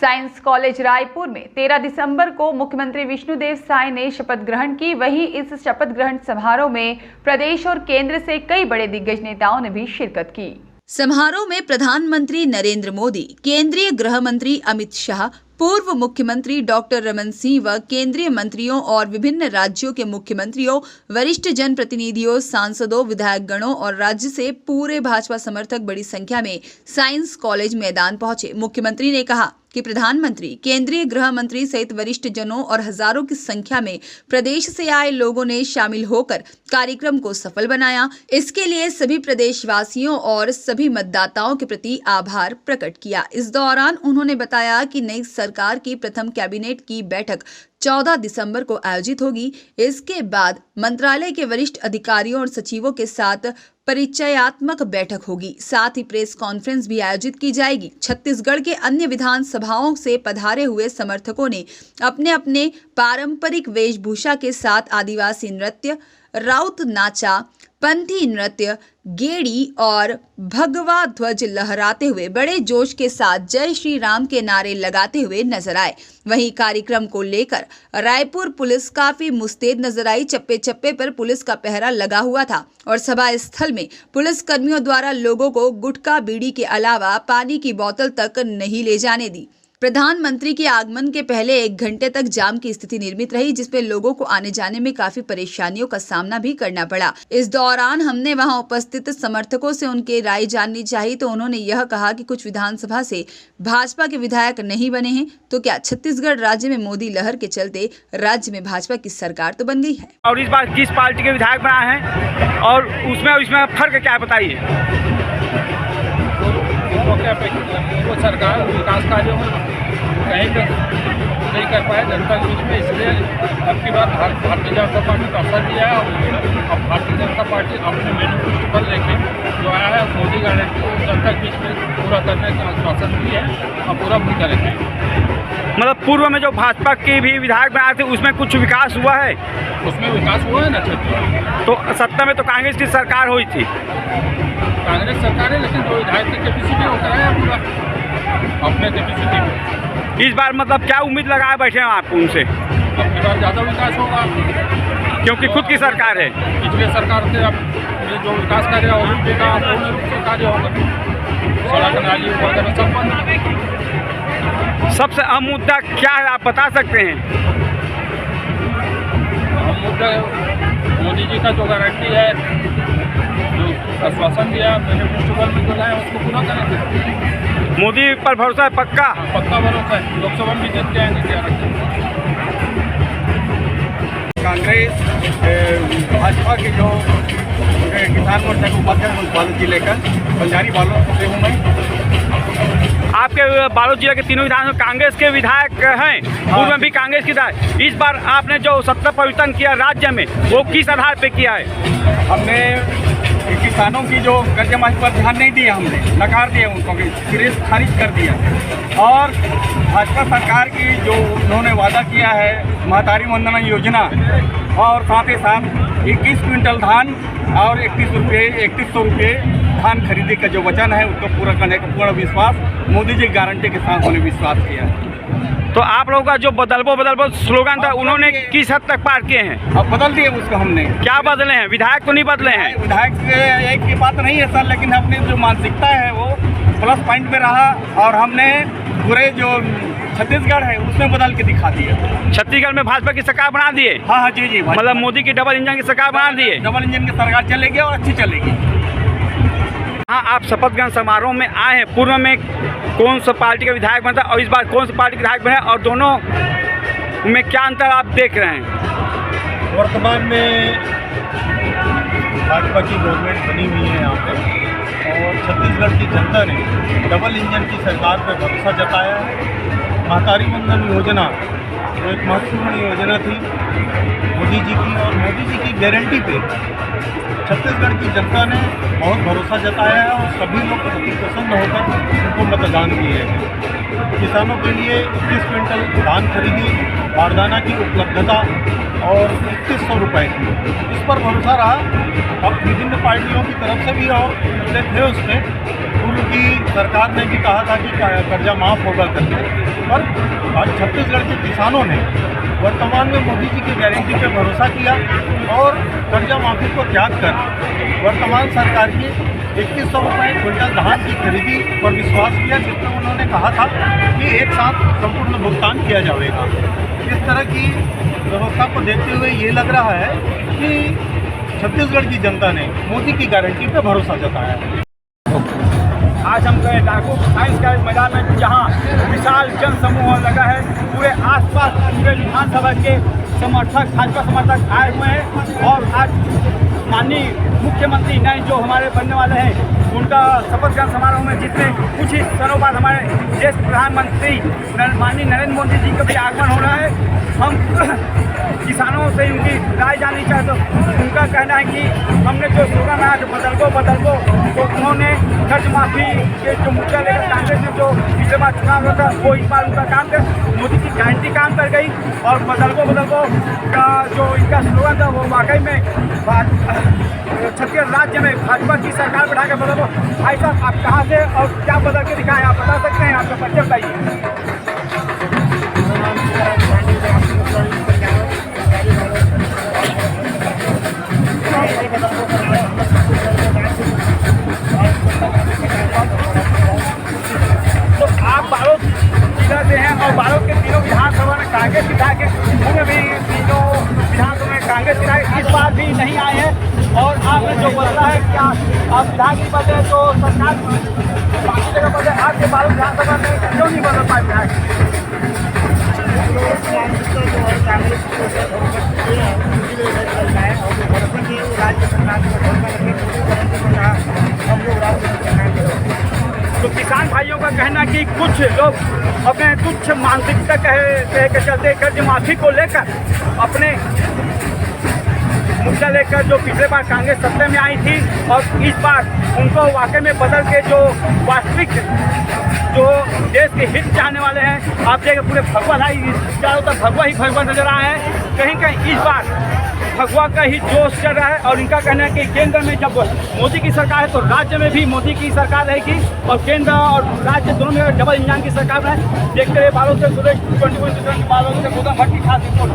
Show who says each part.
Speaker 1: Science college Raipur में 13 दिसंबर को मुख्यमंत्री विष्णुदेव साय ने शपथ ग्रहण की। वहीं इस शपथ ग्रहण समारोह में प्रदेश और केंद्र से कई बड़े दिग्गज नेताओं ने भी शिरकत की।
Speaker 2: समारोह में प्रधानमंत्री नरेंद्र मोदी, केंद्रीय गृह मंत्री अमित शाह, पूर्व मुख्यमंत्री डॉक्टर रमन सिंह व केंद्रीय मंत्रियों और विभिन्न राज्यों के मुख्यमंत्रियों, वरिष्ठ जनप्रतिनिधियों, सांसदों, विधायकगणों और राज्य से पूरे भाजपा समर्थक बड़ी संख्या में साइंस कॉलेज मैदान पहुंचे। मुख्यमंत्री ने कहा कि प्रधानमंत्री, केंद्रीय गृह मंत्री सहित वरिष्ठ जनों और हजारों की संख्या में प्रदेश से आए लोगों ने शामिल होकर कार्यक्रम को सफल बनाया। इसके लिए सभी प्रदेशवासियों और सभी मतदाताओं के प्रति आभार प्रकट किया। इस दौरान उन्होंने बताया कि नई सरकार की प्रथम कैबिनेट की बैठक 14 दिसंबर को आयोजित होगी। इसके बाद मंत्रालय के वरिष्ठ अधिकारियों और सचिवों के साथ परिचयात्मक बैठक होगी। साथ ही प्रेस कॉन्फ्रेंस भी आयोजित की जाएगी। छत्तीसगढ़ के अन्य विधानसभाओं से पधारे हुए समर्थकों ने अपने अपने पारंपरिक वेशभूषा के साथ आदिवासी नृत्य, राउत नाचा, पंथी नृत्य, गेड़ी और भगवा ध्वज लहराते हुए बड़े जोश के साथ जय श्री राम के नारे लगाते हुए नजर आए। वहीं कार्यक्रम को लेकर रायपुर पुलिस काफी मुस्तैद नजर आई। चप्पे चप्पे पर पुलिस का पहरा लगा हुआ था और सभा स्थल में पुलिस कर्मियों द्वारा लोगों को गुटखा, बीड़ी के अलावा पानी की बोतल तक नहीं ले जाने दी। प्रधानमंत्री के आगमन के पहले 1 घंटे तक जाम की स्थिति निर्मित रही, जिसमें लोगों को आने जाने में काफी परेशानियों का सामना भी करना पड़ा। इस दौरान हमने वहां उपस्थित समर्थकों से उनके राय जाननी चाहिए तो उन्होंने यह कहा कि कुछ विधानसभा से भाजपा के विधायक नहीं बने हैं, तो क्या छत्तीसगढ़ राज्य में मोदी लहर के चलते राज्य में भाजपा की सरकार तो बन गई है।
Speaker 3: और इस बार किस पार्टी के विधायक बना है और उसमें फर्क क्या बताइए।
Speaker 4: वो सरकार विकास कार्यों में कहीं तक नहीं कर पाए जनता के बीच में, इसलिए अब की बार भारतीय जनता पार्टी का असर दिया है। अब भारतीय जनता पार्टी अपने मैनिफेस्टो पर लेके जो आया है मोदी गारंटी को जनता के बीच में पूरा करने का आश्वासन भी है और पूरा भी करेंगे।
Speaker 3: मतलब पूर्व में जो भाजपा के भी विधायक बनाए थे उसमें कुछ विकास हुआ है?
Speaker 4: उसमें विकास हुआ है ना छत्तीसगढ़।
Speaker 3: तो सत्ता में तो कांग्रेस की सरकार हुई थी।
Speaker 4: कांग्रेस सरकार है, लेकिन जो विधायक की कैपेसिटी वो कराया पूरा अपने कैपेसिटी में।
Speaker 3: इस बार मतलब क्या उम्मीद लगाए बैठे हैं आप उनसे?
Speaker 4: अब की बार ज़्यादा विकास होगा
Speaker 3: क्योंकि खुद की सरकार है।
Speaker 4: पिछले सरकार से अब जो विकास कार्य है वो भी पूर्ण रूप से कार्य होगा। सड़क, नाली वगैरह सब बंद।
Speaker 3: सबसे अहम मुद्दा क्या है आप बता सकते हैं?
Speaker 4: अहम मुद्दा मोदी जी का जो गारंटी है, जो आश्वासन दिया मैंने प्रिंसिपल में दिलाया, उसको पूरा करेंगे।
Speaker 3: मोदी पर भरोसा है? पक्का
Speaker 4: पक्का भरोसा है। लोकसभा में जीत के आएंगे क्या रखते।
Speaker 5: कांग्रेस भाजपा के जो किसान मोर्चा के उपाध्यक्ष बालोद जिले का बंजारी बालोद से हूँ मैं।
Speaker 3: आपके बालोद जिले के तीनों विधानसभा कांग्रेस के विधायक हैं, पूर्व में भी कांग्रेस के विधायक। इस बार आपने जो सत्ता परिवर्तन किया राज्य में वो किस आधार पे किया है?
Speaker 5: हमने किसानों की जो कर्ज माफी पर ध्यान नहीं दिया, हमने नकार दिया उनको, सिरे से खारिज कर दिया। और भाजपा सरकार की जो उन्होंने वादा किया है महतारी वंदना योजना, और साथ ही साथ 21 क्विंटल धान और 3100 रुपये धान खरीदे का जो वचन है उसको पूरा करने का पूर्ण विश्वास मोदी जी गारंटी के साथ उन्होंने विश्वास किया है।
Speaker 3: तो आप लोगों का जो बदलबो स्लोगन था उन्होंने किस हद तक पार किए हैं?
Speaker 5: अब बदल दिए उसको हमने।
Speaker 3: क्या बदले हैं? विधायक तो नहीं बदले हैं।
Speaker 5: विधायक से एक की बात नहीं है सर, लेकिन अपनी जो मानसिकता है वो प्लस पॉइंट में रहा और हमने पूरे जो छत्तीसगढ़ है उसमें बदल के दिखा दिया।
Speaker 3: छत्तीसगढ़ में भाजपा की सरकार बना दिए?
Speaker 5: हाँ जी।
Speaker 3: मतलब मोदी की डबल इंजन की सरकार बना दिए।
Speaker 5: डबल इंजन की सरकार चलेगी और अच्छी चलेगी।
Speaker 3: हाँ, आप शपथ ग्रहण समारोह में आए हैं। पूर्व में कौन सा पार्टी का विधायक बनता और इस बार कौन सी पार्टी के विधायक बने और दोनों में क्या अंतर आप देख रहे हैं?
Speaker 6: वर्तमान में भाजपा की गवर्नमेंट बनी हुई है यहाँ पे और छत्तीसगढ़ की जनता ने डबल इंजन की सरकार पर भरोसा जताया है। महतारी वंदन योजना जो एक महत्वपूर्ण योजना थी मोदी जी की, और मोदी जी की गारंटी पे छत्तीसगढ़ की जनता ने बहुत भरोसा जताया है और सभी लोग अति प्रसन्न होकर उनको मतदान दिए हैं। किसानों के लिए 21 क्विंटल धान खरीदी, बारदाना की उपलब्धता और 2100 रुपये की। इस पर भरोसा रहा। अब विभिन्न पार्टियों की तरफ से भी और मुद्दे थे उस पर। पूर्व की सरकार ने भी कहा था कि कर्जा माफ़ होगा करके, पर आज छत्तीसगढ़ के किसानों ने वर्तमान में मोदी जी की गारंटी पे भरोसा किया और कर्जा माफ़ी को त्याग कर वर्तमान सरकार की 2100 रुपये क्विंटल धान की खरीदी पर विश्वास किया, जिसमें उन्होंने कहा था कि एक साथ संपूर्ण भुगतान किया जाएगा। इस तरह की व्यवस्था को देखते हुए ये लग रहा है कि छत्तीसगढ़ की जनता ने मोदी की गारंटी पे भरोसा जताया है।
Speaker 3: आज हम गए डाकू साइंस का मैदान में, जहाँ विशाल जन समूह लगा है। पूरे आसपास पूरे विधानसभा के समर्थक, भाजपा समर्थक आए हुए हैं और आज माननीय मुख्यमंत्री नए जो हमारे बनने वाले हैं उनका शपथ ग्रहण समारोह में, जिसमें कुछ ही क्षणों बाद हमारे देश प्रधानमंत्री माननीय नरेंद्र मोदी जी का भी आगमन हो रहा है। हम किसानों से उनकी राय जाननी चाहते, तो उनका कहना है कि हमने जो स्लोगन रहा जो बदल गो, तो उन्होंने कर्ज माफ़ी के जो मुद्दा लेकर कांग्रेस ने जो पिछले बार चुनाव हुआ था वो इस बार उनका काम कर, मोदी की गारंटी काम कर गई। और बदल गो का जो इनका स्लोगन था वो वाकई में छत्तीसगढ़ राज्य में भाजपा की सरकार बढ़ा के बदल गो। भाई साहब, आप कहाँ से और क्या बदल के दिखाएं, आप बता सकते हैं? आपका परिचय बताइए। तो आप बालोद जिला से हैं और बालोद के तीनों विधानसभा में कांग्रेस विधायक उनमें भी तीनों विधानसभा में कांग्रेस विधायक इस बार भी नहीं आए हैं। और आपने जो बदला है, क्या आप विधायक की बदले तो सरकार बाकी जगह बदले, आपके बालोद विधानसभा में क्यों नहीं बदल पाए विधायक? तो किसान भाइयों का कहना कि कुछ लोग अपने तुच्छ मानसिकता के चलते कर्ज माफी को लेकर अपने मुद्दा लेकर जो पिछले बार कांग्रेस सत्ता में आई थी और इस बार उनको वाकई में बदल के जो वास्तविक जो देश के हित चाहने वाले हैं, आप देखें पूरे भगवा भाई चारों तरफ भगवा ही भगवा नजर आए हैं। कहीं कहीं इस बार भगवा का ही जोश चल रहा है और इनका कहना है कि केंद्र में जब मोदी की सरकार है तो राज्य में भी मोदी की सरकार रहेगी और केंद्र और राज्य दोनों में डबल इंजन की सरकार है। देखते रहे बालोद से सुरेश, 24 बालोद से गोदा भट्टी खास रिपोर्ट।